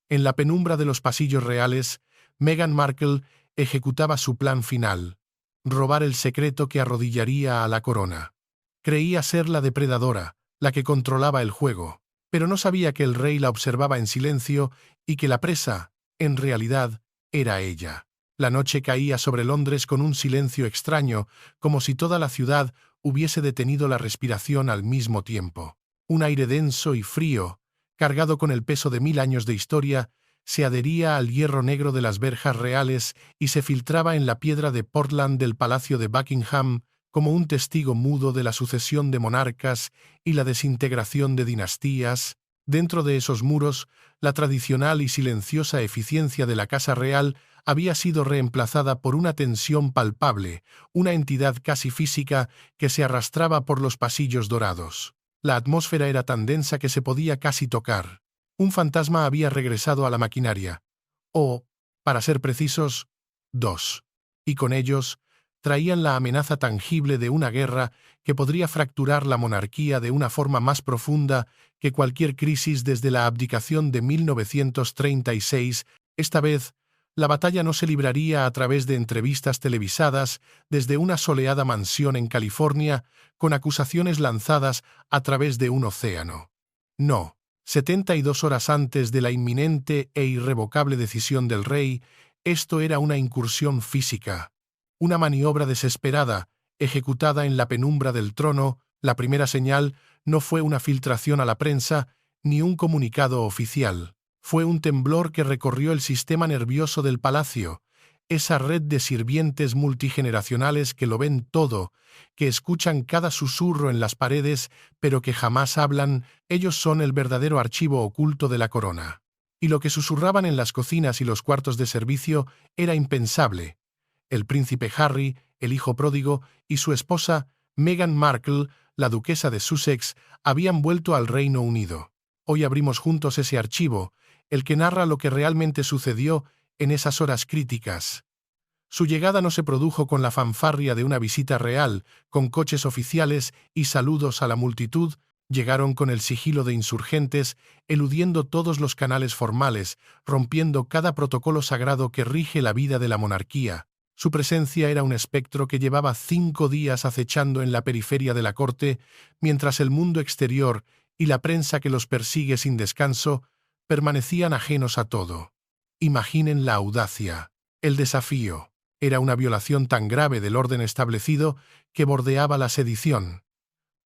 En la penumbra de los pasillos reales, Meghan Markle ejecutaba su plan final: robar el secreto que arrodillaría a la corona. Creía ser la depredadora, la que controlaba el juego, pero no sabía que el rey la observaba en silencio y que la presa, en realidad, era ella. La noche caía sobre Londres con un silencio extraño, como si toda la ciudad hubiese detenido la respiración al mismo tiempo. Un aire denso y frío, cargado con el peso de 1000 años de historia, se adhería al hierro negro de las verjas reales y se filtraba en la piedra de Portland del Palacio de Buckingham como un testigo mudo de la sucesión de monarcas y la desintegración de dinastías. Dentro de esos muros, la tradicional y silenciosa eficiencia de la Casa Real había sido reemplazada por una tensión palpable, una entidad casi física que se arrastraba por los pasillos dorados. La atmósfera era tan densa que se podía casi tocar. Un fantasma había regresado a la maquinaria. O, para ser precisos, 2. Y con ellos traían la amenaza tangible de una guerra que podría fracturar la monarquía de una forma más profunda que cualquier crisis desde la abdicación de 1936. Esta vez, la batalla no se libraría a través de entrevistas televisadas desde una soleada mansión en California con acusaciones lanzadas a través de un océano. No, 72 horas antes de la inminente e irrevocable decisión del rey, esto era una incursión física. Una maniobra desesperada, ejecutada en la penumbra del trono. La primera señal no fue una filtración a la prensa ni un comunicado oficial. Fue un temblor que recorrió el sistema nervioso del palacio, esa red de sirvientes multigeneracionales que lo ven todo, que escuchan cada susurro en las paredes, pero que jamás hablan. Ellos son el verdadero archivo oculto de la corona. Y lo que susurraban en las cocinas y los cuartos de servicio era impensable. El príncipe Harry, el hijo pródigo, y su esposa, Meghan Markle, la duquesa de Sussex, habían vuelto al Reino Unido. Hoy abrimos juntos ese archivo, el que narra lo que realmente sucedió en esas horas críticas. Su llegada no se produjo con la fanfarria de una visita real, con coches oficiales y saludos a la multitud. Llegaron con el sigilo de insurgentes, eludiendo todos los canales formales, rompiendo cada protocolo sagrado que rige la vida de la monarquía. Su presencia era un espectro que llevaba 5 días acechando en la periferia de la corte, mientras el mundo exterior y la prensa que los persigue sin descanso permanecían ajenos a todo. Imaginen la audacia, el desafío. Era una violación tan grave del orden establecido que bordeaba la sedición.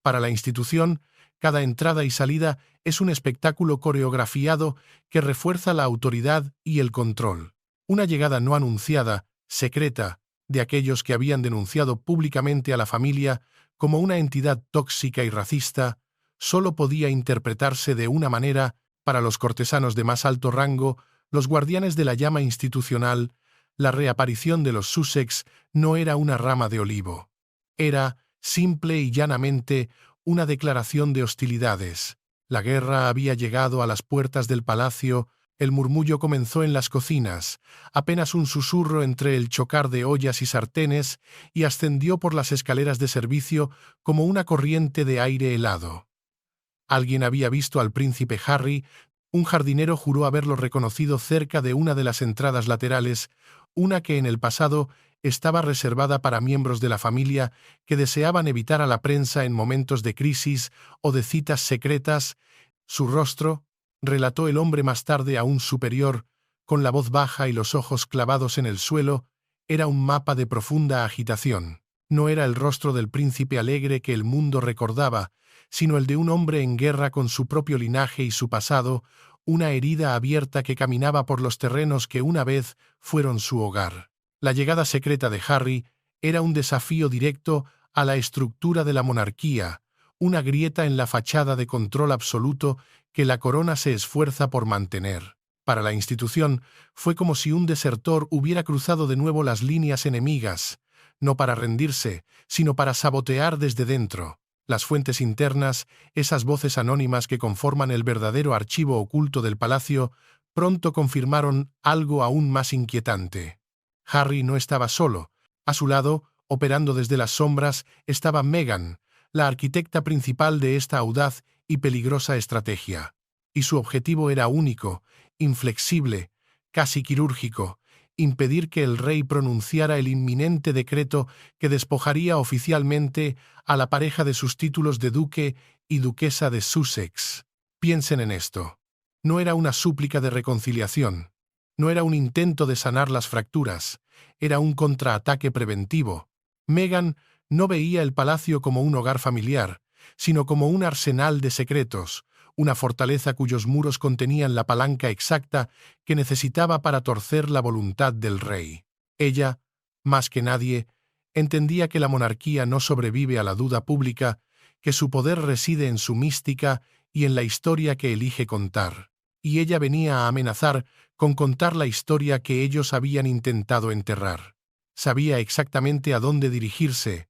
Para la institución, cada entrada y salida es un espectáculo coreografiado que refuerza la autoridad y el control. Una llegada no anunciada, secreta, de aquellos que habían denunciado públicamente a la familia como una entidad tóxica y racista, solo podía interpretarse de una manera. Para los cortesanos de más alto rango, los guardianes de la llama institucional, la reaparición de los Sussex no era una rama de olivo. Era, simple y llanamente, una declaración de hostilidades. La guerra había llegado a las puertas del palacio. El murmullo comenzó en las cocinas, apenas un susurro entre el chocar de ollas y sartenes, y ascendió por las escaleras de servicio como una corriente de aire helado. Alguien había visto al príncipe Harry. Un jardinero juró haberlo reconocido cerca de una de las entradas laterales, una que en el pasado estaba reservada para miembros de la familia que deseaban evitar a la prensa en momentos de crisis o de citas secretas. Su rostro, relató el hombre más tarde a un superior, con la voz baja y los ojos clavados en el suelo, era un mapa de profunda agitación. No era el rostro del príncipe alegre que el mundo recordaba, sino el de un hombre en guerra con su propio linaje y su pasado, una herida abierta que caminaba por los terrenos que una vez fueron su hogar. La llegada secreta de Harry era un desafío directo a la estructura de la monarquía, una grieta en la fachada de control absoluto que la corona se esfuerza por mantener. Para la institución fue como si un desertor hubiera cruzado de nuevo las líneas enemigas, no para rendirse, sino para sabotear desde dentro. Las fuentes internas, esas voces anónimas que conforman el verdadero archivo oculto del palacio, pronto confirmaron algo aún más inquietante. Harry no estaba solo. A su lado, operando desde las sombras, estaba Meghan, la arquitecta principal de esta audaz y peligrosa estrategia. Y su objetivo era único: inflexible, casi quirúrgico, impedir que el rey pronunciara el inminente decreto que despojaría oficialmente a la pareja de sus títulos de duque y duquesa de Sussex. Piensen en esto. No era una súplica de reconciliación. No era un intento de sanar las fracturas. Era un contraataque preventivo. Meghan no veía el palacio como un hogar familiar, sino como un arsenal de secretos, una fortaleza cuyos muros contenían la palanca exacta que necesitaba para torcer la voluntad del rey. Ella, más que nadie, entendía que la monarquía no sobrevive a la duda pública, que su poder reside en su mística y en la historia que elige contar. Y ella venía a amenazar con contar la historia que ellos habían intentado enterrar. Sabía exactamente a dónde dirigirse.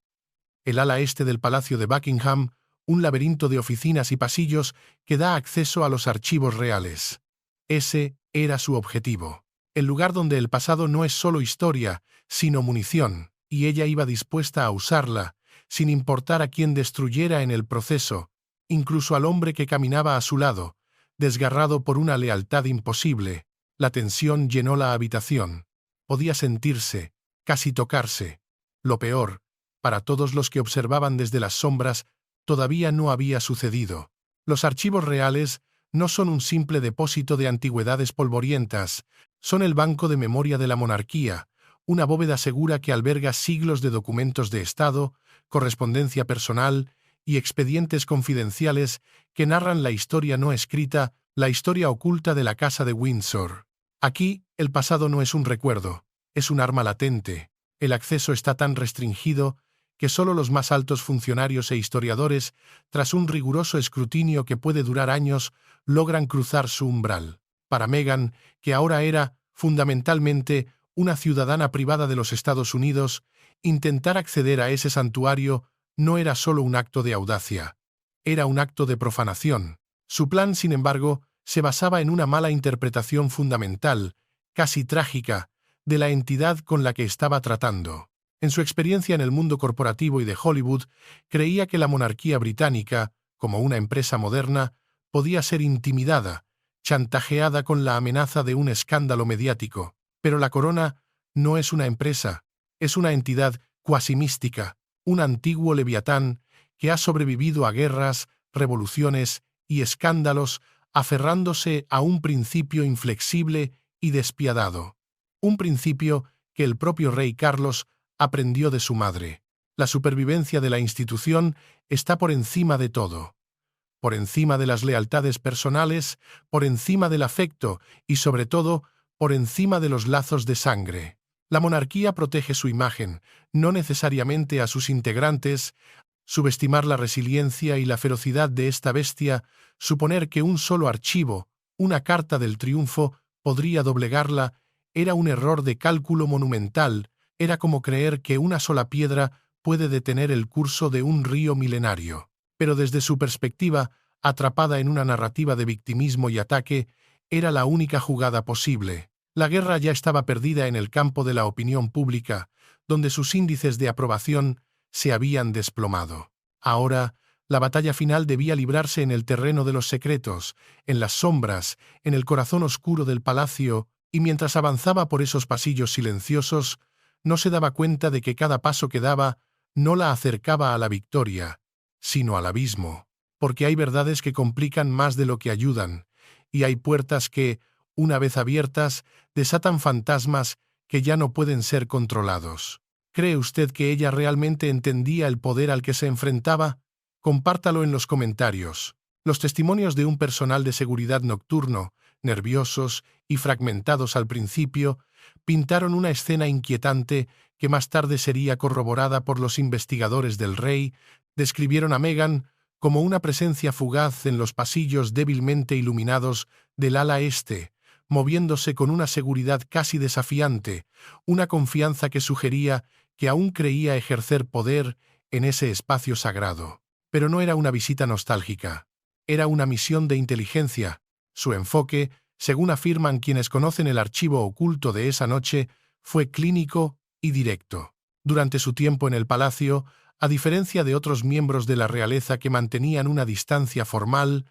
El ala este del Palacio de Buckingham, un laberinto de oficinas y pasillos que da acceso a los archivos reales. Ese era su objetivo. El lugar donde el pasado no es solo historia, sino munición, y ella iba dispuesta a usarla, sin importar a quién destruyera en el proceso, incluso al hombre que caminaba a su lado, desgarrado por una lealtad imposible. La tensión llenó la habitación. Podía sentirse, casi tocarse. Lo peor, para todos los que observaban desde las sombras, todavía no había sucedido. Los archivos reales no son un simple depósito de antigüedades polvorientas, son el banco de memoria de la monarquía, una bóveda segura que alberga siglos de documentos de Estado, correspondencia personal y expedientes confidenciales que narran la historia no escrita, la historia oculta de la Casa de Windsor. Aquí, el pasado no es un recuerdo, es un arma latente. El acceso está tan restringido que solo los más altos funcionarios e historiadores, tras un riguroso escrutinio que puede durar años, logran cruzar su umbral. Para Meghan, que ahora era, fundamentalmente, una ciudadana privada de los Estados Unidos, intentar acceder a ese santuario no era solo un acto de audacia, era un acto de profanación. Su plan, sin embargo, se basaba en una mala interpretación fundamental, casi trágica, de la entidad con la que estaba tratando. En su experiencia en el mundo corporativo y de Hollywood, creía que la monarquía británica, como una empresa moderna, podía ser intimidada, chantajeada con la amenaza de un escándalo mediático. Pero la corona no es una empresa, es una entidad cuasi mística, un antiguo leviatán que ha sobrevivido a guerras, revoluciones y escándalos, aferrándose a un principio inflexible y despiadado. Un principio que el propio rey Carlos aprendió de su madre. La supervivencia de la institución está por encima de todo. Por encima de las lealtades personales, por encima del afecto y, sobre todo, por encima de los lazos de sangre. La monarquía protege su imagen, no necesariamente a sus integrantes. Subestimar la resiliencia y la ferocidad de esta bestia, suponer que un solo archivo, una carta del triunfo, podría doblegarla, era un error de cálculo monumental. Era como creer que una sola piedra puede detener el curso de un río milenario. Pero desde su perspectiva, atrapada en una narrativa de victimismo y ataque, era la única jugada posible. La guerra ya estaba perdida en el campo de la opinión pública, donde sus índices de aprobación se habían desplomado. Ahora, la batalla final debía librarse en el terreno de los secretos, en las sombras, en el corazón oscuro del palacio, y mientras avanzaba por esos pasillos silenciosos, no se daba cuenta de que cada paso que daba no la acercaba a la victoria, sino al abismo, porque hay verdades que complican más de lo que ayudan, y hay puertas que, una vez abiertas, desatan fantasmas que ya no pueden ser controlados. ¿Cree usted que ella realmente entendía el poder al que se enfrentaba? Compártalo en los comentarios. Los testimonios de un personal de seguridad nocturno, nerviosos y fragmentados al principio, pintaron una escena inquietante que más tarde sería corroborada por los investigadores del rey. Describieron a Meghan como una presencia fugaz en los pasillos débilmente iluminados del ala este, moviéndose con una seguridad casi desafiante, una confianza que sugería que aún creía ejercer poder en ese espacio sagrado. Pero no era una visita nostálgica, era una misión de inteligencia. Su enfoque, según afirman quienes conocen el archivo oculto de esa noche, fue clínico y directo. Durante su tiempo en el palacio, a diferencia de otros miembros de la realeza que mantenían una distancia formal,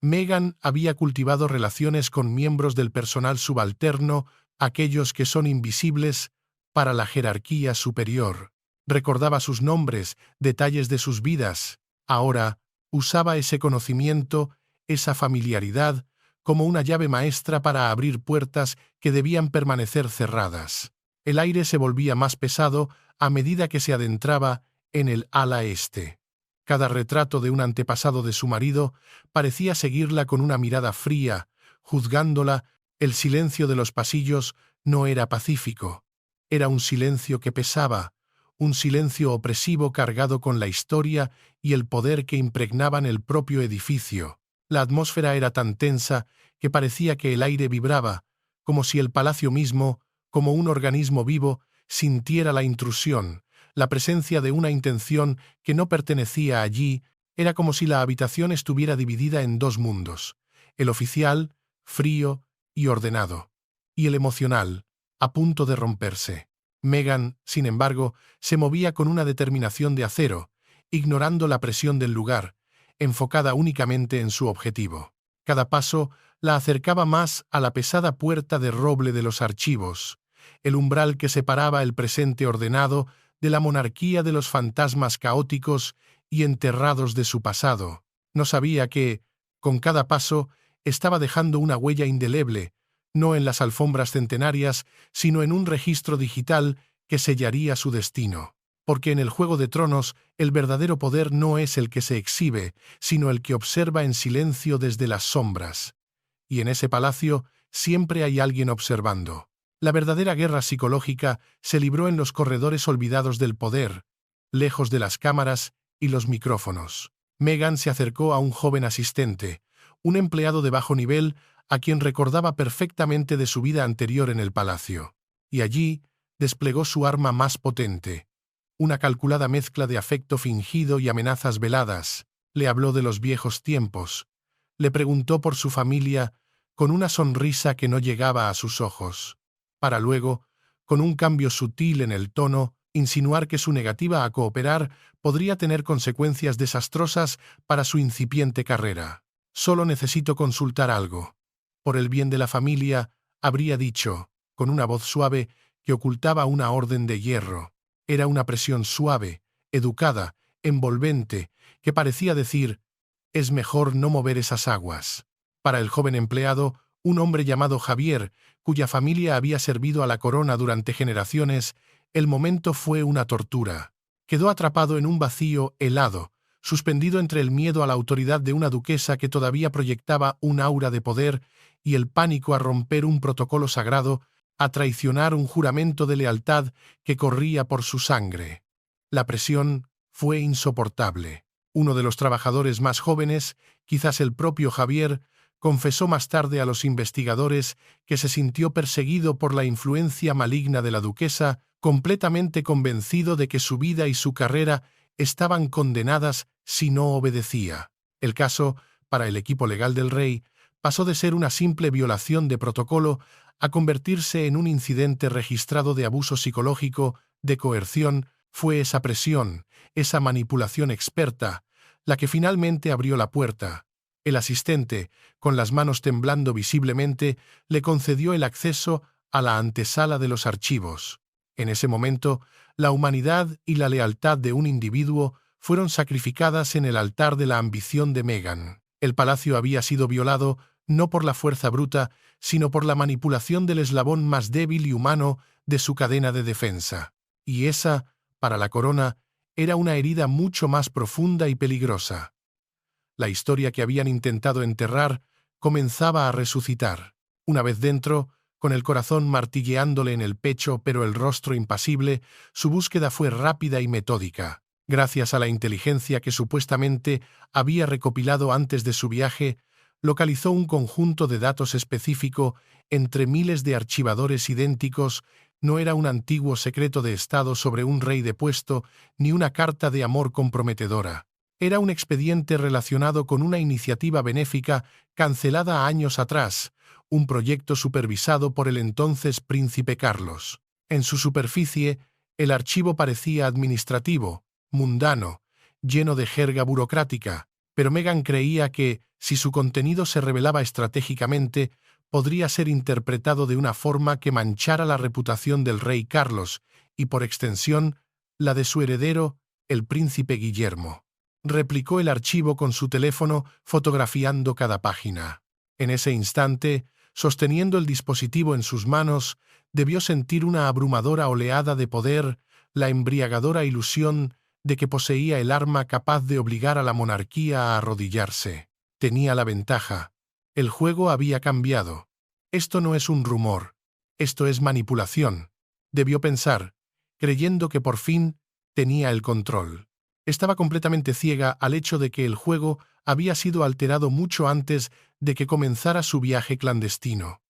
Meghan había cultivado relaciones con miembros del personal subalterno, aquellos que son invisibles para la jerarquía superior. Recordaba sus nombres, detalles de sus vidas. Ahora usaba ese conocimiento, esa familiaridad, como una llave maestra para abrir puertas que debían permanecer cerradas. El aire se volvía más pesado a medida que se adentraba en el ala este. Cada retrato de un antepasado de su marido parecía seguirla con una mirada fría, juzgándola. El silencio de los pasillos no era pacífico. Era un silencio que pesaba, un silencio opresivo cargado con la historia y el poder que impregnaban el propio edificio. La atmósfera era tan tensa que parecía que el aire vibraba, como si el palacio mismo, como un organismo vivo, sintiera la intrusión, la presencia de una intención que no pertenecía allí. Era como si la habitación estuviera dividida en dos mundos: el oficial, frío y ordenado, y el emocional, a punto de romperse. Meghan, sin embargo, se movía con una determinación de acero, ignorando la presión del lugar, enfocada únicamente en su objetivo. Cada paso la acercaba más a la pesada puerta de roble de los archivos, el umbral que separaba el presente ordenado de la monarquía de los fantasmas caóticos y enterrados de su pasado. No sabía que, con cada paso, estaba dejando una huella indeleble, no en las alfombras centenarias, sino en un registro digital que sellaría su destino. Porque en el Juego de Tronos el verdadero poder no es el que se exhibe, sino el que observa en silencio desde las sombras. Y en ese palacio siempre hay alguien observando. La verdadera guerra psicológica se libró en los corredores olvidados del poder, lejos de las cámaras y los micrófonos. Meghan se acercó a un joven asistente, un empleado de bajo nivel a quien recordaba perfectamente de su vida anterior en el palacio. Y allí desplegó su arma más potente, una calculada mezcla de afecto fingido y amenazas veladas. Le habló de los viejos tiempos. Le preguntó por su familia con una sonrisa que no llegaba a sus ojos, para luego, con un cambio sutil en el tono, insinuar que su negativa a cooperar podría tener consecuencias desastrosas para su incipiente carrera. «Solo necesito consultar algo. Por el bien de la familia», habría dicho, con una voz suave que ocultaba una orden de hierro. Era una presión suave, educada, envolvente, que parecía decir: «Es mejor no mover esas aguas». Para el joven empleado, un hombre llamado Javier, cuya familia había servido a la corona durante generaciones, el momento fue una tortura. Quedó atrapado en un vacío helado, suspendido entre el miedo a la autoridad de una duquesa que todavía proyectaba un aura de poder y el pánico a romper un protocolo sagrado, a traicionar un juramento de lealtad que corría por su sangre. La presión fue insoportable. Uno de los trabajadores más jóvenes, quizás el propio Javier, confesó más tarde a los investigadores que se sintió perseguido por la influencia maligna de la duquesa, completamente convencido de que su vida y su carrera estaban condenadas si no obedecía. El caso, para el equipo legal del rey, pasó de ser una simple violación de protocolo a convertirse en un incidente registrado de abuso psicológico, de coerción. Fue esa presión, esa manipulación experta, la que finalmente abrió la puerta. El asistente, con las manos temblando visiblemente, le concedió el acceso a la antesala de los archivos. En ese momento, la humanidad y la lealtad de un individuo fueron sacrificadas en el altar de la ambición de Meghan. El palacio había sido violado no por la fuerza bruta, sino por la manipulación del eslabón más débil y humano de su cadena de defensa. Y esa, para la corona, era una herida mucho más profunda y peligrosa. La historia que habían intentado enterrar comenzaba a resucitar. Una vez dentro, con el corazón martilleándole en el pecho pero el rostro impasible, su búsqueda fue rápida y metódica. Gracias a la inteligencia que supuestamente había recopilado antes de su viaje, localizó un conjunto de datos específico entre miles de archivadores idénticos. No era un antiguo secreto de Estado sobre un rey depuesto, ni una carta de amor comprometedora. Era un expediente relacionado con una iniciativa benéfica cancelada años atrás, un proyecto supervisado por el entonces príncipe Carlos. En su superficie, el archivo parecía administrativo, mundano, lleno de jerga burocrática, pero Meghan creía que, Si su contenido se revelaba estratégicamente, podría ser interpretado de una forma que manchara la reputación del rey Carlos y, por extensión, la de su heredero, el príncipe Guillermo. Replicó el archivo con su teléfono, fotografiando cada página. En ese instante, sosteniendo el dispositivo en sus manos, debió sentir una abrumadora oleada de poder, la embriagadora ilusión de que poseía el arma capaz de obligar a la monarquía a arrodillarse. Tenía la ventaja. El juego había cambiado. Esto no es un rumor. Esto es manipulación. Debió pensar, creyendo que por fin tenía el control. Estaba completamente ciega al hecho de que el juego había sido alterado mucho antes de que comenzara su viaje clandestino.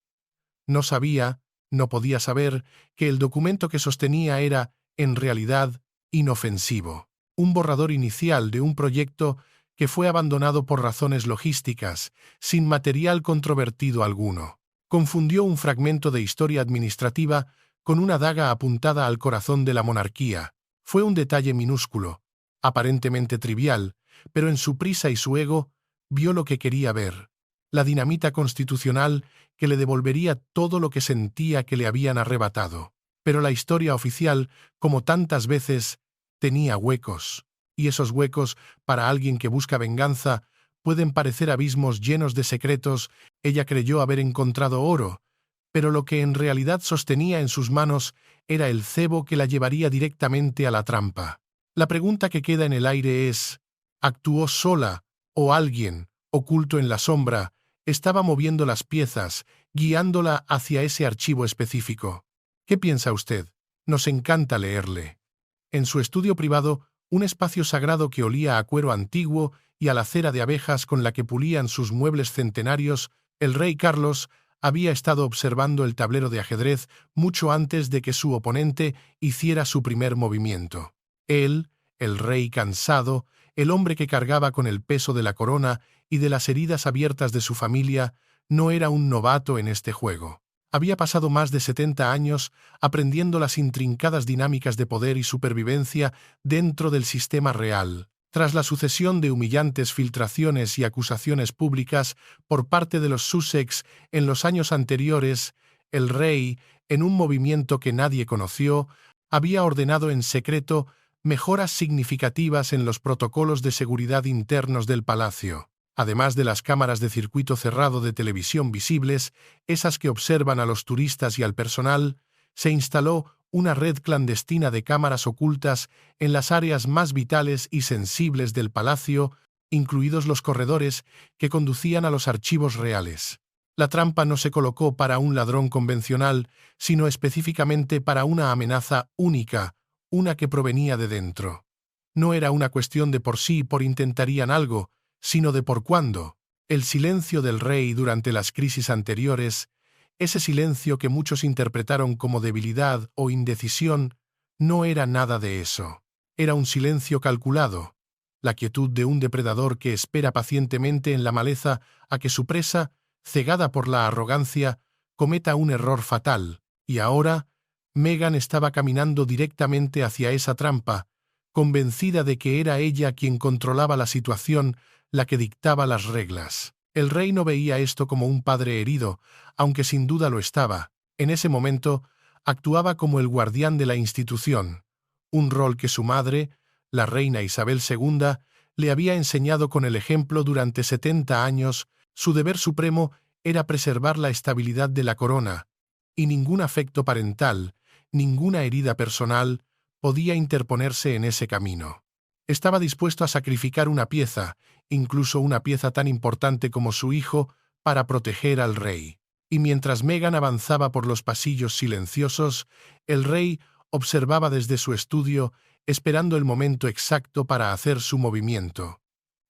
No sabía, no podía saber, que el documento que sostenía era, en realidad, inofensivo. Un borrador inicial de un proyecto que fue abandonado por razones logísticas, sin material controvertido alguno. Confundió un fragmento de historia administrativa con una daga apuntada al corazón de la monarquía. Fue un detalle minúsculo, aparentemente trivial, pero en su prisa y su ego vio lo que quería ver: la dinamita constitucional que le devolvería todo lo que sentía que le habían arrebatado. Pero la historia oficial, como tantas veces, tenía huecos, y esos huecos, para alguien que busca venganza, pueden parecer abismos llenos de secretos. Ella creyó haber encontrado oro, pero lo que en realidad sostenía en sus manos era el cebo que la llevaría directamente a la trampa. La pregunta que queda en el aire es: ¿actuó sola o alguien, oculto en la sombra, estaba moviendo las piezas, guiándola hacia ese archivo específico? ¿Qué piensa usted? Nos encanta leerle. En su estudio privado, un espacio sagrado que olía a cuero antiguo y a la cera de abejas con la que pulían sus muebles centenarios, el rey Carlos había estado observando el tablero de ajedrez mucho antes de que su oponente hiciera su primer movimiento. Él, el rey cansado, el hombre que cargaba con el peso de la corona y de las heridas abiertas de su familia, no era un novato en este juego. Había pasado más de 70 años aprendiendo las intrincadas dinámicas de poder y supervivencia dentro del sistema real. Tras la sucesión de humillantes filtraciones y acusaciones públicas por parte de los Sussex en los años anteriores, el rey, en un movimiento que nadie conoció, había ordenado en secreto mejoras significativas en los protocolos de seguridad internos del palacio. Además de las cámaras de circuito cerrado de televisión visibles, esas que observan a los turistas y al personal, se instaló una red clandestina de cámaras ocultas en las áreas más vitales y sensibles del palacio, incluidos los corredores que conducían a los archivos reales. La trampa no se colocó para un ladrón convencional, sino específicamente para una amenaza única, una que provenía de dentro. No era una cuestión de por sí por intentarían algo, sino de por cuándo. El silencio del rey durante las crisis anteriores, ese silencio que muchos interpretaron como debilidad o indecisión, no era nada de eso. Era un silencio calculado, la quietud de un depredador que espera pacientemente en la maleza a que su presa, cegada por la arrogancia, cometa un error fatal. Y ahora, Meghan estaba caminando directamente hacia esa trampa, convencida de que era ella quien controlaba la situación, la que dictaba las reglas. El rey no veía esto como un padre herido, aunque sin duda lo estaba. En ese momento, actuaba como el guardián de la institución, un rol que su madre, la reina Isabel II, le había enseñado con el ejemplo durante 70 años. Su deber supremo era preservar la estabilidad de la corona, y ningún afecto parental, ninguna herida personal, podía interponerse en ese camino. Estaba dispuesto a sacrificar una pieza, incluso una pieza tan importante como su hijo, para proteger al rey. Y mientras Meghan avanzaba por los pasillos silenciosos, el rey observaba desde su estudio, esperando el momento exacto para hacer su movimiento.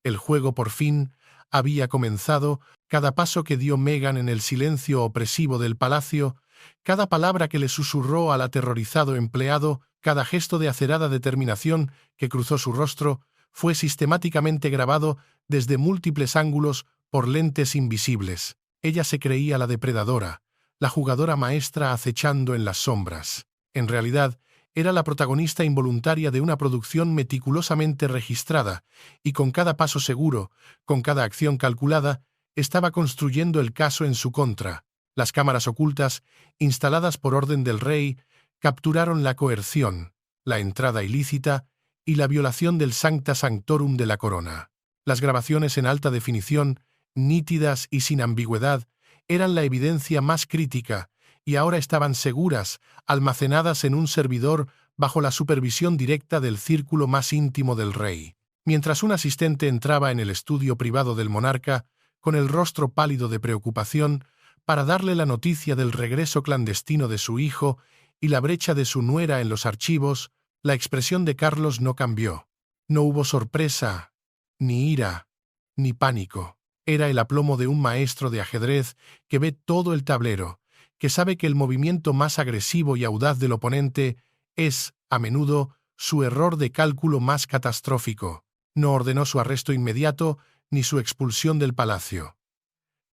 El juego por fin había comenzado. Cada paso que dio Meghan en el silencio opresivo del palacio, cada palabra que le susurró al aterrorizado empleado, cada gesto de acerada determinación que cruzó su rostro, fue sistemáticamente grabado desde múltiples ángulos por lentes invisibles. Ella se creía la depredadora, la jugadora maestra acechando en las sombras. En realidad, Era la protagonista involuntaria de una producción meticulosamente registrada, y con cada paso seguro, con cada acción calculada, estaba construyendo el caso en su contra. Las cámaras ocultas, instaladas por orden del rey, capturaron la coerción, la entrada ilícita y la violación del Sancta Sanctorum de la corona. Las grabaciones en alta definición, nítidas y sin ambigüedad, eran la evidencia más crítica, y ahora estaban seguras, almacenadas en un servidor bajo la supervisión directa del círculo más íntimo del rey. Mientras un asistente entraba en el estudio privado del monarca, con el rostro pálido de preocupación, para darle la noticia del regreso clandestino de su hijo y la brecha de su nuera en los archivos, la expresión de Carlos no cambió. No hubo sorpresa, ni ira, ni pánico. Era el aplomo de un maestro de ajedrez que ve todo el tablero, que sabe que el movimiento más agresivo y audaz del oponente es, a menudo, su error de cálculo más catastrófico. No ordenó su arresto inmediato ni su expulsión del palacio.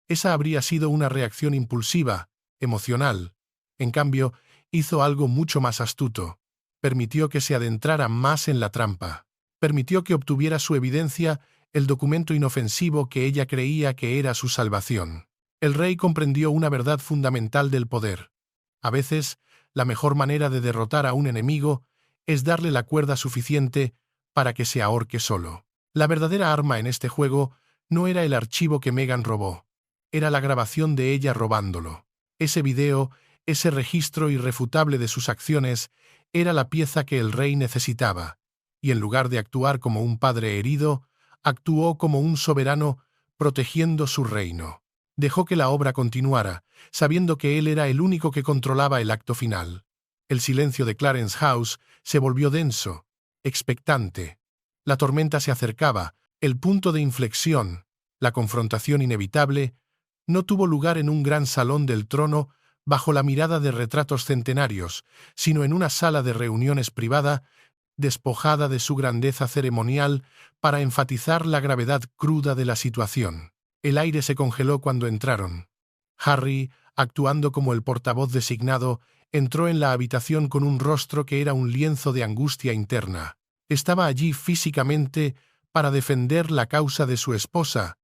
Esa habría sido una reacción impulsiva, emocional. En cambio, hizo algo mucho más astuto. Permitió que se adentrara más en la trampa. Permitió que obtuviera su evidencia el documento inofensivo que ella creía que era su salvación. El rey comprendió una verdad fundamental del poder. A veces, la mejor manera de derrotar a un enemigo es darle la cuerda suficiente para que se ahorque solo. La verdadera arma en este juego no era el archivo que Meghan robó, era la grabación de ella robándolo. Ese video, ese registro irrefutable de sus acciones, era la pieza que el rey necesitaba, y en lugar de actuar como un padre herido, actuó como un soberano protegiendo su reino. Dejó que la obra continuara, sabiendo que él era el único que controlaba el acto final. El silencio de Clarence House se volvió denso, expectante. La tormenta se acercaba, el punto de inflexión, la confrontación inevitable, no tuvo lugar en un gran salón del trono bajo la mirada de retratos centenarios, sino en una sala de reuniones privada, despojada de su grandeza ceremonial para enfatizar la gravedad cruda de la situación. El aire se congeló cuando entraron. Harry, actuando como el portavoz designado, entró en la habitación con un rostro que era un lienzo de angustia interna. Estaba allí físicamente para defender la causa de su esposa,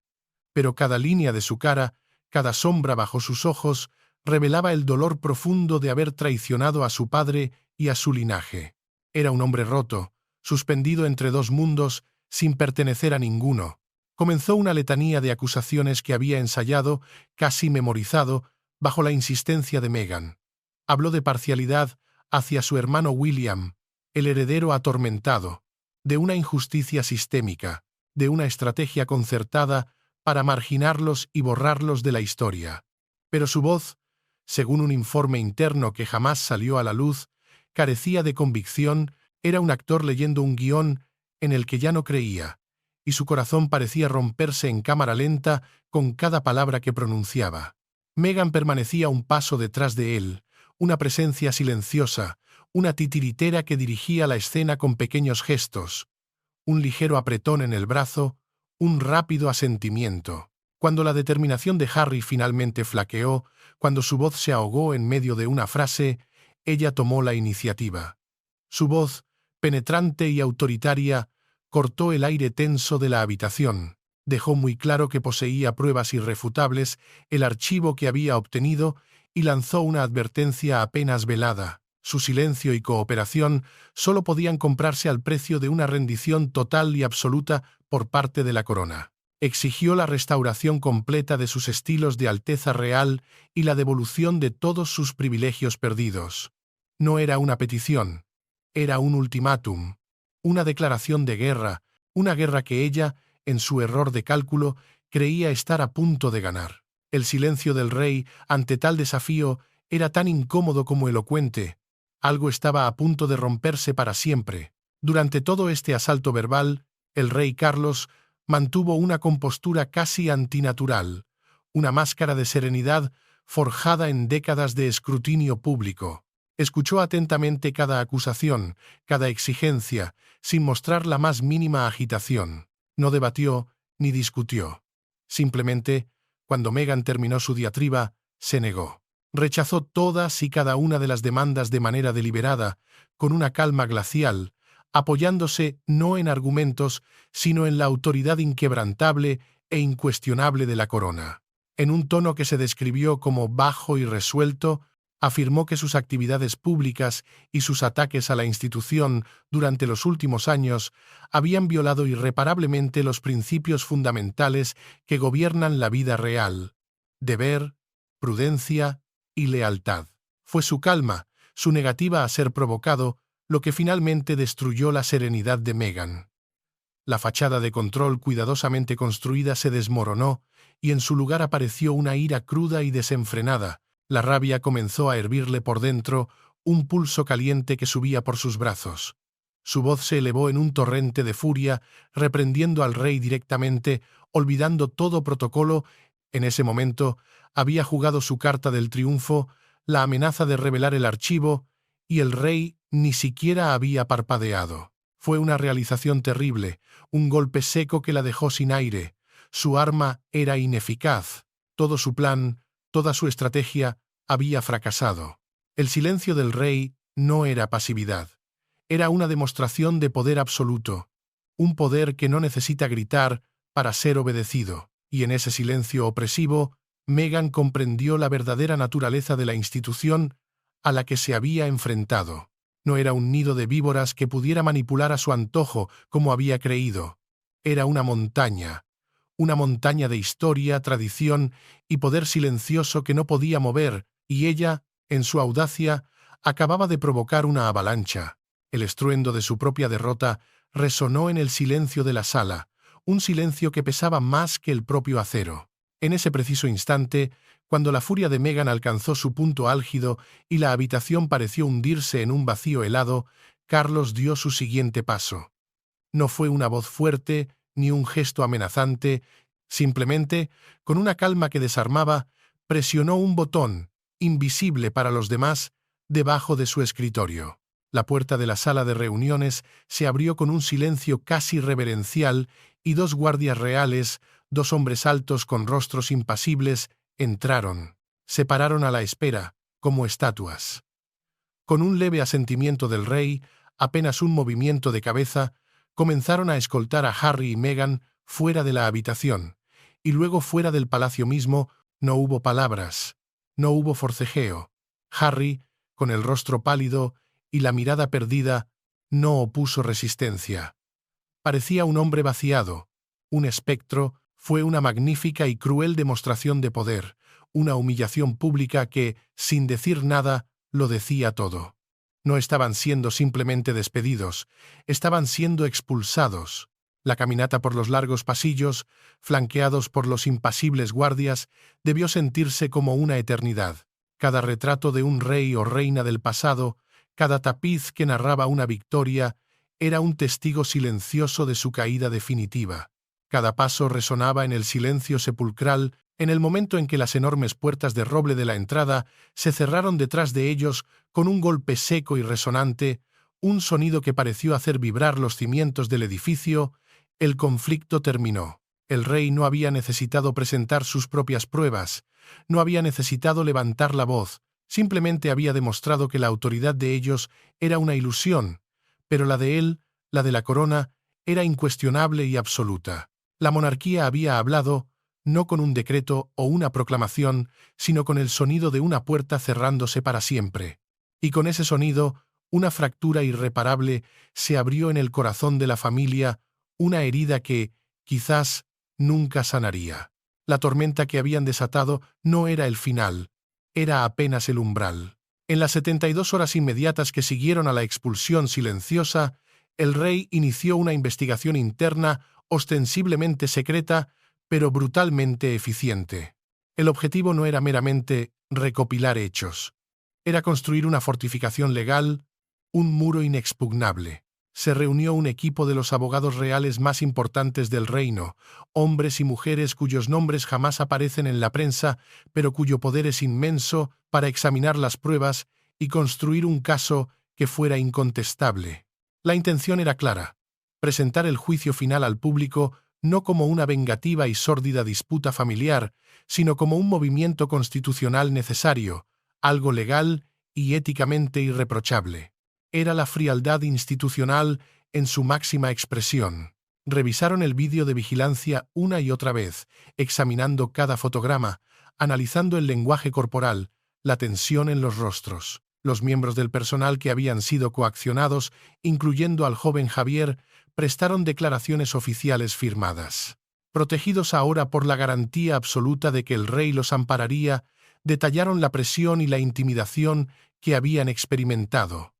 pero cada línea de su cara, cada sombra bajo sus ojos, revelaba el dolor profundo de haber traicionado a su padre y a su linaje. Era un hombre roto, suspendido entre dos mundos, sin pertenecer a ninguno. Comenzó una letanía de acusaciones que había ensayado, casi memorizado, bajo la insistencia de Meghan. Habló de parcialidad hacia su hermano William, el heredero atormentado, de una injusticia sistémica, de una estrategia concertada para marginarlos y borrarlos de la historia. Pero su voz, según un informe interno que jamás salió a la luz, carecía de convicción, era un actor leyendo un guión en el que ya no creía, y su corazón parecía romperse en cámara lenta con cada palabra que pronunciaba. Meghan permanecía un paso detrás de él, una presencia silenciosa, una titiritera que dirigía la escena con pequeños gestos, un ligero apretón en el brazo, un rápido asentimiento. Cuando la determinación de Harry finalmente flaqueó, cuando su voz se ahogó en medio de una frase, ella tomó la iniciativa. Su voz, penetrante y autoritaria, cortó el aire tenso de la habitación, dejó muy claro que poseía pruebas irrefutables, el archivo que había obtenido, y lanzó una advertencia apenas velada. Su silencio y cooperación solo podían comprarse al precio de una rendición total y absoluta por parte de la corona. Exigió la restauración completa de sus estilos de Alteza Real y la devolución de todos sus privilegios perdidos. No era una petición, era un ultimátum, una declaración de guerra, una guerra que ella, en su error de cálculo, creía estar a punto de ganar. El silencio del rey ante tal desafío era tan incómodo como elocuente. Algo estaba a punto de romperse para siempre. Durante todo este asalto verbal, el rey Carlos mantuvo una compostura casi antinatural, una máscara de serenidad forjada en décadas de escrutinio público. Escuchó atentamente cada acusación, cada exigencia, sin mostrar la más mínima agitación. No debatió ni discutió. Simplemente, cuando Meghan terminó su diatriba, se negó. Rechazó todas y cada una de las demandas de manera deliberada, con una calma glacial, apoyándose no en argumentos, sino en la autoridad inquebrantable e incuestionable de la corona. En un tono que se describió como bajo y resuelto, afirmó que sus actividades públicas y sus ataques a la institución durante los últimos años habían violado irreparablemente los principios fundamentales que gobiernan la vida real: deber, prudencia y lealtad. Fue su calma, su negativa a ser provocado, lo que finalmente destruyó la serenidad de Meghan. La fachada de control cuidadosamente construida se desmoronó y en su lugar apareció una ira cruda y desenfrenada. La rabia comenzó a hervirle por dentro, un pulso caliente que subía por sus brazos. Su voz se elevó en un torrente de furia, reprendiendo al rey directamente, olvidando todo protocolo. En ese momento había jugado su carta del triunfo, la amenaza de revelar el archivo, y el rey ni siquiera había parpadeado. Fue una realización terrible, un golpe seco que la dejó sin aire. Su arma era ineficaz. Todo su plan, toda su estrategia había fracasado. El silencio del rey no era pasividad. Era una demostración de poder absoluto, un poder que no necesita gritar para ser obedecido. Y en ese silencio opresivo, Meghan comprendió la verdadera naturaleza de la institución a la que se había enfrentado. No era un nido de víboras que pudiera manipular a su antojo como había creído. Era una montaña de historia, tradición y poder silencioso que no podía mover, y ella, en su audacia, acababa de provocar una avalancha. El estruendo de su propia derrota resonó en el silencio de la sala, un silencio que pesaba más que el propio acero. En ese preciso instante, cuando la furia de Meghan alcanzó su punto álgido y la habitación pareció hundirse en un vacío helado, Carlos dio su siguiente paso. No fue una voz fuerte ni un gesto amenazante, simplemente, con una calma que desarmaba, presionó un botón, invisible para los demás, debajo de su escritorio. La puerta de la sala de reuniones se abrió con un silencio casi reverencial y dos guardias reales, dos hombres altos con rostros impasibles, entraron. Se pararon a la espera, como estatuas. Con un leve asentimiento del rey, apenas un movimiento de cabeza, comenzaron a escoltar a Harry y Meghan fuera de la habitación, y luego fuera del palacio mismo. No hubo palabras, no hubo forcejeo. Harry, con el rostro pálido y la mirada perdida, no opuso resistencia. Parecía un hombre vaciado, un espectro. Fue una magnífica y cruel demostración de poder, una humillación pública que, sin decir nada, lo decía todo. No estaban siendo simplemente despedidos, estaban siendo expulsados. La caminata por los largos pasillos, flanqueados por los impasibles guardias, debió sentirse como una eternidad. Cada retrato de un rey o reina del pasado, cada tapiz que narraba una victoria, era un testigo silencioso de su caída definitiva. Cada paso resonaba en el silencio sepulcral en el momento en que las enormes puertas de roble de la entrada se cerraron detrás de ellos con un golpe seco y resonante, un sonido que pareció hacer vibrar los cimientos del edificio. El conflicto terminó. El rey no había necesitado presentar sus propias pruebas, no había necesitado levantar la voz, simplemente había demostrado que la autoridad de ellos era una ilusión, pero la de él, la de la corona, era incuestionable y absoluta. La monarquía había hablado, no con un decreto o una proclamación, sino con el sonido de una puerta cerrándose para siempre. Y con ese sonido, una fractura irreparable se abrió en el corazón de la familia, una herida que, quizás, nunca sanaría. La tormenta que habían desatado no era el final, era apenas el umbral. En las 72 horas inmediatas que siguieron a la expulsión silenciosa, el rey inició una investigación interna ostensiblemente secreta, pero brutalmente eficiente. El objetivo no era meramente recopilar hechos. Era construir una fortificación legal, un muro inexpugnable. Se reunió un equipo de los abogados reales más importantes del reino, hombres y mujeres cuyos nombres jamás aparecen en la prensa, pero cuyo poder es inmenso, para examinar las pruebas y construir un caso que fuera incontestable. La intención era clara: presentar el juicio final al público no como una vengativa y sórdida disputa familiar, sino como un movimiento constitucional necesario, algo legal y éticamente irreprochable. Era la frialdad institucional en su máxima expresión. Revisaron el vídeo de vigilancia una y otra vez, examinando cada fotograma, analizando el lenguaje corporal, la tensión en los rostros. Los miembros del personal que habían sido coaccionados, incluyendo al joven Javier, prestaron declaraciones oficiales firmadas. Protegidos ahora por la garantía absoluta de que el rey los ampararía, detallaron la presión y la intimidación que habían experimentado.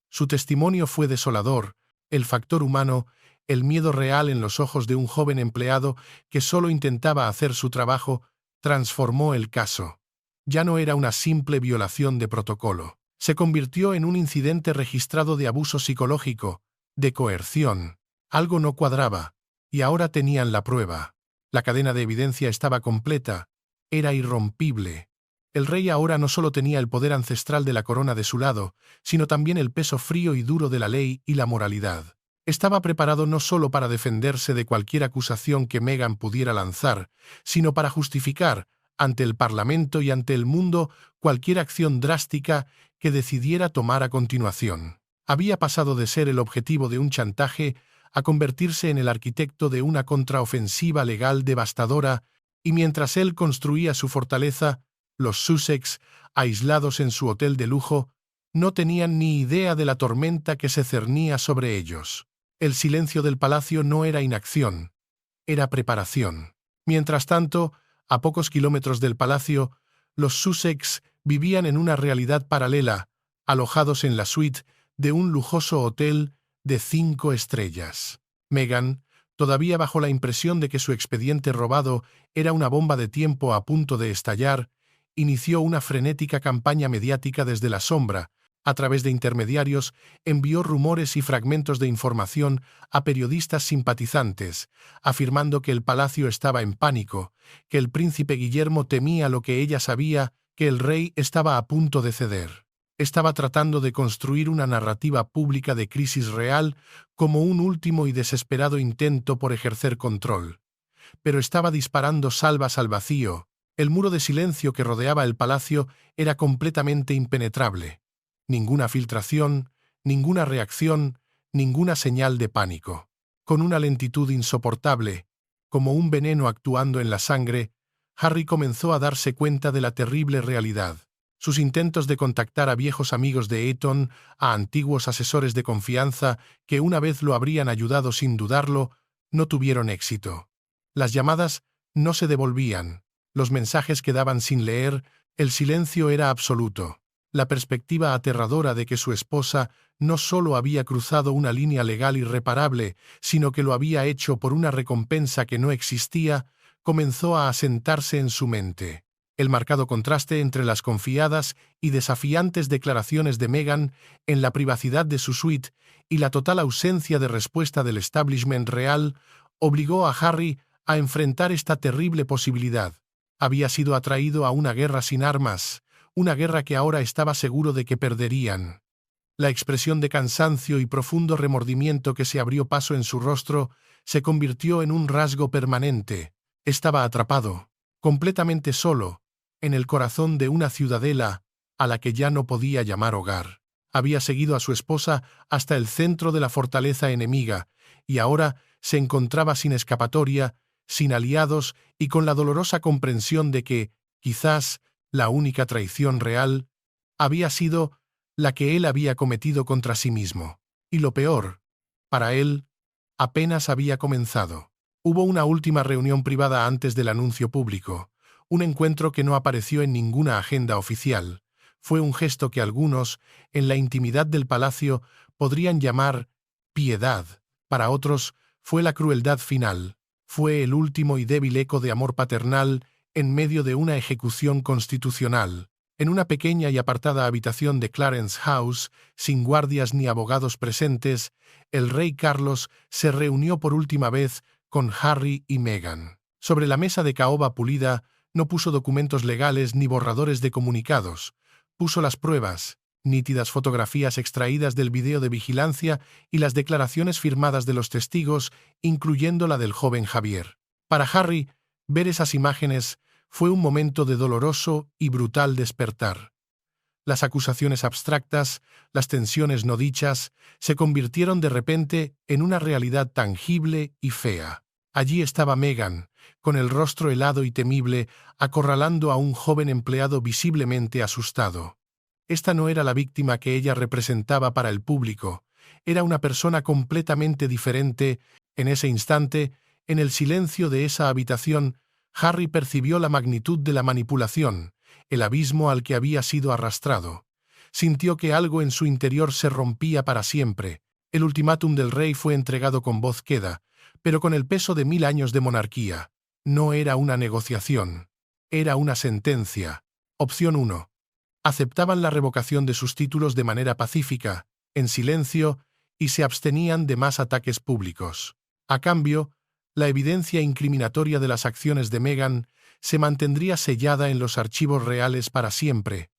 Su testimonio fue desolador, el factor humano, el miedo real en los ojos de un joven empleado que solo intentaba hacer su trabajo, transformó el caso. Ya no era una simple violación de protocolo. Se convirtió en un incidente registrado de abuso psicológico, de coerción. Algo no cuadraba, y ahora tenían la prueba. La cadena de evidencia estaba completa, era irrompible. El rey ahora no solo tenía el poder ancestral de la corona de su lado, sino también el peso frío y duro de la ley y la moralidad. Estaba preparado no solo para defenderse de cualquier acusación que Meghan pudiera lanzar, sino para justificar, ante el Parlamento y ante el mundo, cualquier acción drástica que decidiera tomar a continuación. Había pasado de ser el objetivo de un chantaje a convertirse en el arquitecto de una contraofensiva legal devastadora, y mientras él construía su fortaleza, los Sussex, aislados en su hotel de lujo, no tenían ni idea de la tormenta que se cernía sobre ellos. El silencio del palacio no era inacción, era preparación. Mientras tanto, a pocos kilómetros del palacio, los Sussex vivían en una realidad paralela, alojados en la suite de un lujoso hotel de 5 estrellas. Meghan, todavía bajo la impresión de que su expediente robado era una bomba de tiempo a punto de estallar, inició una frenética campaña mediática desde la sombra. A través de intermediarios, envió rumores y fragmentos de información a periodistas simpatizantes, afirmando que el palacio estaba en pánico, que el príncipe Guillermo temía lo que ella sabía, que el rey estaba a punto de ceder. Estaba tratando de construir una narrativa pública de crisis real como un último y desesperado intento por ejercer control. Pero estaba disparando salvas al vacío. El muro de silencio que rodeaba el palacio era completamente impenetrable. Ninguna filtración, ninguna reacción, ninguna señal de pánico. Con una lentitud insoportable, como un veneno actuando en la sangre, Harry comenzó a darse cuenta de la terrible realidad. Sus intentos de contactar a viejos amigos de Eton, a antiguos asesores de confianza que una vez lo habrían ayudado sin dudarlo, no tuvieron éxito. Las llamadas no se devolvían, los mensajes quedaban sin leer, el silencio era absoluto. La perspectiva aterradora de que su esposa no solo había cruzado una línea legal irreparable, sino que lo había hecho por una recompensa que no existía, comenzó a asentarse en su mente. El marcado contraste entre las confiadas y desafiantes declaraciones de Meghan en la privacidad de su suite y la total ausencia de respuesta del establishment real obligó a Harry a enfrentar esta terrible posibilidad. Había sido atraído a una guerra sin armas, una guerra que ahora estaba seguro de que perderían. La expresión de cansancio y profundo remordimiento que se abrió paso en su rostro se convirtió en un rasgo permanente. Estaba atrapado, completamente solo, en el corazón de una ciudadela a la que ya no podía llamar hogar. Había seguido a su esposa hasta el centro de la fortaleza enemiga, y ahora se encontraba sin escapatoria, sin aliados y con la dolorosa comprensión de que, quizás, la única traición real había sido la que él había cometido contra sí mismo. Y lo peor, para él, apenas había comenzado. Hubo una última reunión privada antes del anuncio público, un encuentro que no apareció en ninguna agenda oficial. Fue un gesto que algunos, en la intimidad del palacio, podrían llamar piedad. Para otros, fue la crueldad final. Fue el último y débil eco de amor paternal en medio de una ejecución constitucional. En una pequeña y apartada habitación de Clarence House, sin guardias ni abogados presentes, el rey Carlos se reunió por última vez con Harry y Meghan. Sobre la mesa de caoba pulida no puso documentos legales ni borradores de comunicados. Puso las pruebas, nítidas fotografías extraídas del video de vigilancia y las declaraciones firmadas de los testigos, incluyendo la del joven Javier. Para Harry, ver esas imágenes fue un momento de doloroso y brutal despertar. Las acusaciones abstractas, las tensiones no dichas, se convirtieron de repente en una realidad tangible y fea. Allí estaba Megan, con el rostro helado y temible, acorralando a un joven empleado visiblemente asustado. Esta no era la víctima que ella representaba para el público, era una persona completamente diferente. En ese instante, en el silencio de esa habitación, Harry percibió la magnitud de la manipulación, el abismo al que había sido arrastrado. Sintió que algo en su interior se rompía para siempre. El ultimátum del rey fue entregado con voz queda, pero con el peso de 1000 años de monarquía. No era una negociación, era una sentencia. Opción 1. Aceptaban la revocación de sus títulos de manera pacífica, en silencio, y se abstenían de más ataques públicos. A cambio, la evidencia incriminatoria de las acciones de Meghan se mantendría sellada en los archivos reales para siempre,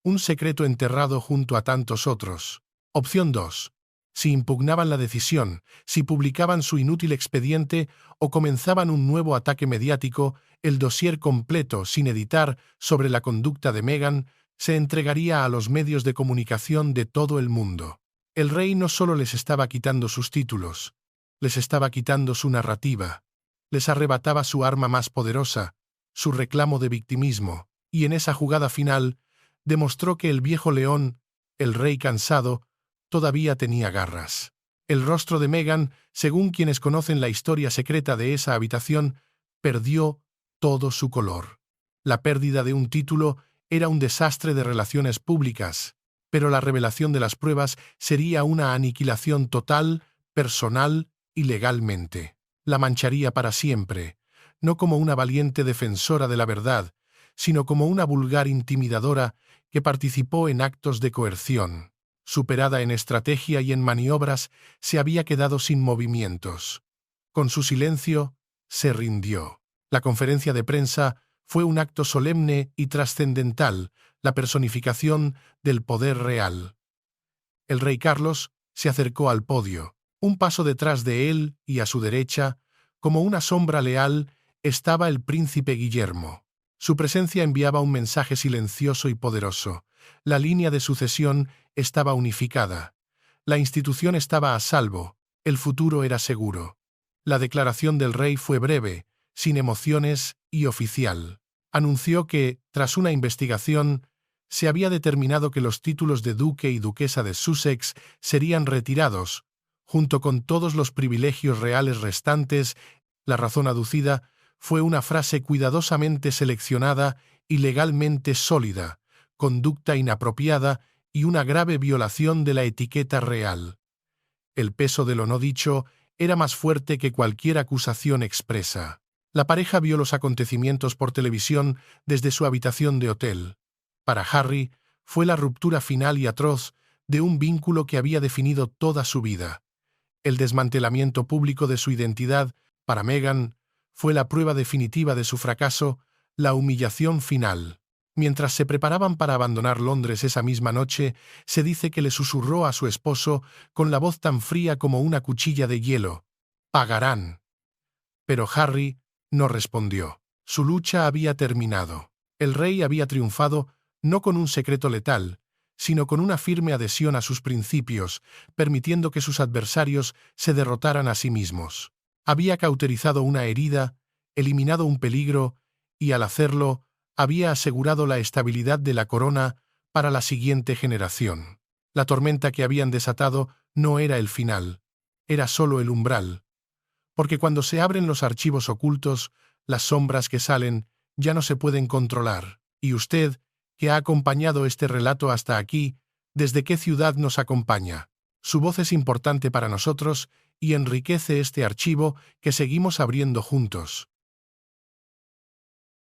un secreto enterrado junto a tantos otros. Opción 2. Si impugnaban la decisión, si publicaban su inútil expediente o comenzaban un nuevo ataque mediático, el dossier completo, sin editar, sobre la conducta de Meghan, se entregaría a los medios de comunicación de todo el mundo. El rey no solo les estaba quitando sus títulos, les estaba quitando su narrativa, les arrebataba su arma más poderosa, su reclamo de victimismo, y en esa jugada final demostró que el viejo león, el rey cansado, todavía tenía garras. El rostro de Meghan, según quienes conocen la historia secreta de esa habitación, perdió todo su color. La pérdida de un título era un desastre de relaciones públicas, pero la revelación de las pruebas sería una aniquilación total, personal y legalmente. La mancharía para siempre, no como una valiente defensora de la verdad, sino como una vulgar intimidadora que participó en actos de coerción. Superada en estrategia y en maniobras, se había quedado sin movimientos. Con su silencio, se rindió. La conferencia de prensa fue un acto solemne y trascendental, la personificación del poder real. El rey Carlos se acercó al podio. Un paso detrás de él y a su derecha, como una sombra leal, estaba el príncipe Guillermo. Su presencia enviaba un mensaje silencioso y poderoso. La línea de sucesión estaba unificada. La institución estaba a salvo. El futuro era seguro. La declaración del rey fue breve, sin emociones y oficial. Anunció que, tras una investigación, se había determinado que los títulos de duque y duquesa de Sussex serían retirados, junto con todos los privilegios reales restantes. La razón aducida fue una frase cuidadosamente seleccionada y legalmente sólida, conducta inapropiada y una grave violación de la etiqueta real. El peso de lo no dicho era más fuerte que cualquier acusación expresa. La pareja vio los acontecimientos por televisión desde su habitación de hotel. Para Harry, fue la ruptura final y atroz de un vínculo que había definido toda su vida. El desmantelamiento público de su identidad, para Meghan, fue la prueba definitiva de su fracaso, la humillación final. Mientras se preparaban para abandonar Londres esa misma noche, se dice que le susurró a su esposo, con la voz tan fría como una cuchilla de hielo: «Pagarán». Pero Harry no respondió. Su lucha había terminado. El rey había triunfado no con un secreto letal, sino con una firme adhesión a sus principios, permitiendo que sus adversarios se derrotaran a sí mismos. Había cauterizado una herida, eliminado un peligro, y al hacerlo, había asegurado la estabilidad de la corona para la siguiente generación. La tormenta que habían desatado no era el final, era solo el umbral. Porque cuando se abren los archivos ocultos, las sombras que salen ya no se pueden controlar. Y usted, que ha acompañado este relato hasta aquí, ¿desde qué ciudad nos acompaña? Su voz es importante para nosotros y enriquece este archivo que seguimos abriendo juntos.